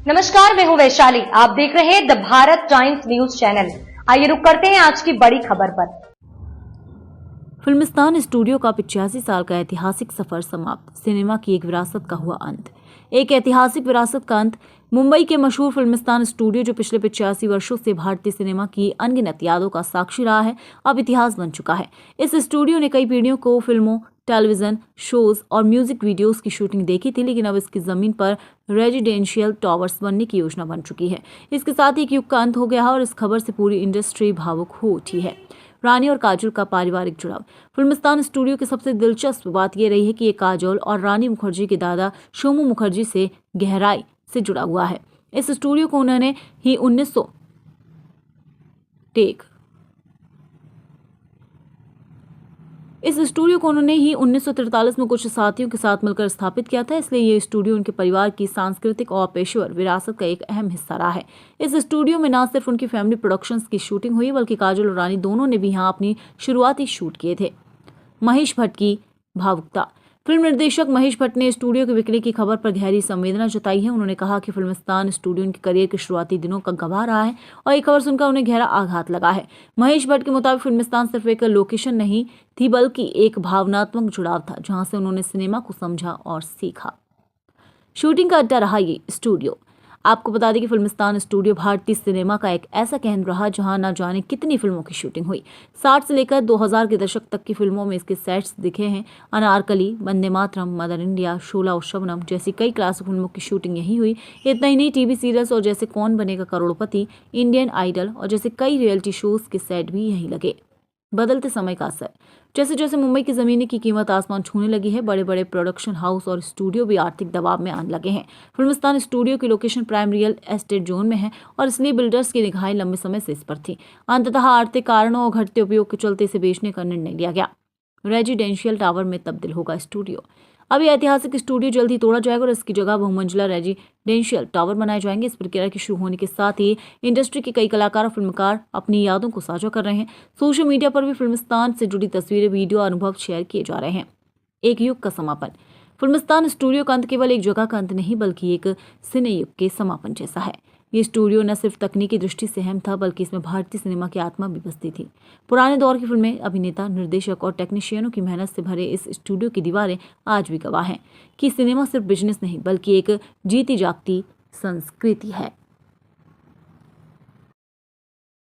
नमस्कार, मैं हूं वैशाली। आप देख रहे हैं the Bharat times news channel. आइए रुक करते हैं आज की बड़ी खबर पर। फिल्मिस्तान स्टूडियो का 85 साल का ऐतिहासिक सफर समाप्त, सिनेमा की एक विरासत का हुआ अंत। एक ऐतिहासिक विरासत का अंत। मुंबई के मशहूर फिल्मिस्तान स्टूडियो, जो पिछले 85 वर्षों से भारतीय सिनेमा की अनगिनत यादों का साक्षी रहा है, अब इतिहास बन चुका है। इस स्टूडियो ने कई पीढ़ियों को फिल्मों, टेलीविजन शोज और म्यूजिक वीडियोस की शूटिंग देखी थी, लेकिन अब इसकी जमीन पर रेजिडेंशियल टावर्स बनने की योजना बन चुकी है। इसके साथ ही एक युग का अंत हो गया है और इस खबर से पूरी इंडस्ट्री भावुक हो उठी है। रानी और काजोल का पारिवारिक जुड़ाव। फिल्मिस्तान स्टूडियो की सबसे दिलचस्प बात यह रही है कि ये काजोल और रानी मुखर्जी के दादा सोमू मुखर्जी से गहराई से जुड़ा हुआ है। इस स्टूडियो को उन्होंने ही 1943 में कुछ साथियों के साथ मिलकर स्थापित किया था, इसलिए ये स्टूडियो उनके परिवार की सांस्कृतिक और पेशेवर विरासत का एक अहम हिस्सा रहा है। इस स्टूडियो में न सिर्फ उनकी फैमिली प्रोडक्शंस की शूटिंग हुई, बल्कि काजोल और रानी दोनों ने भी यहाँ अपनी शुरुआती शूट किए थे। महेश भट्ट की भावुकता। फिल्म निर्देशक महेश भट्ट ने स्टूडियो के बिकने की खबर पर गहरी संवेदना जताई है। उन्होंने कहा कि फिल्मिस्तान स्टूडियो उनके करियर के शुरुआती दिनों का गवाह रहा है और ये खबर सुनकर उन्हें गहरा आघात लगा है। महेश भट्ट के मुताबिक फिल्मिस्तान सिर्फ एक लोकेशन नहीं थी, बल्कि एक भावनात्मक जुड़ाव था, जहां से उन्होंने सिनेमा को समझा और सीखा। शूटिंग का अड्डा रहा ये स्टूडियो। आपको बता दें कि फिल्मिस्तान स्टूडियो भारतीय सिनेमा का एक ऐसा केंद्र रहा जहां न जाने कितनी फिल्मों की शूटिंग हुई। 60 से लेकर 2000 के दशक तक की फिल्मों में इसके सेट्स दिखे हैं। अनारकली, वंदे मातरम, मदर इंडिया, शोला और शबनम जैसी कई क्लासिक फिल्मों की शूटिंग यही हुई। इतना ही नहीं, टीवी सीरियल्स और जैसे कौन बनेगा करोड़पति, इंडियन आइडल और जैसे कई रियलिटी शोज के सेट भी यहीं लगे। बदलते समय का असर। जैसे जैसे मुंबई की जमीन की कीमत आसमान छूने लगी है, बड़े बड़े प्रोडक्शन हाउस और स्टूडियो भी आर्थिक दबाव में आने लगे हैं। फिल्मिस्तान स्टूडियो की location prime real estate zone में है और इसलिए बिल्डर्स की निगाहें लंबे समय से इस पर थी। अंततः आर्थिक कारणों और घटते उपयोग के चलते इसे बेचने का निर्णय लिया गया। रेजिडेंशियल टावर में तब्दील होगा स्टूडियो। अब यह ऐतिहासिक स्टूडियो जल्द ही तोड़ा जाएगा और इसकी जगह बहुमंजिला रेजिडेंशियल टावर बनाए जाएंगे। इस प्रक्रिया के शुरू होने के साथ ही इंडस्ट्री के कई कलाकार और फिल्मकार अपनी यादों को साझा कर रहे हैं। सोशल मीडिया पर भी फिल्मिस्तान से जुड़ी तस्वीरें, वीडियो, अनुभव शेयर किए जा रहे हैं। एक युग का समापन। फिल्मिस्तान स्टूडियो का अंत केवल एक जगह का अंत नहीं, बल्कि एक सिने युग के समापन जैसा है। ये स्टूडियो न सिर्फ तकनीकी दृष्टि से अहम था, बल्कि इसमें भारतीय सिनेमा की आत्मा भी बसती थी। पुराने दौर की फिल्में, अभिनेता, निर्देशक और टेक्नीशियनों की मेहनत से भरे इस स्टूडियो की दीवारें आज भी गवाह हैं कि सिनेमा सिर्फ बिजनेस नहीं, बल्कि एक जीती जागती संस्कृति है।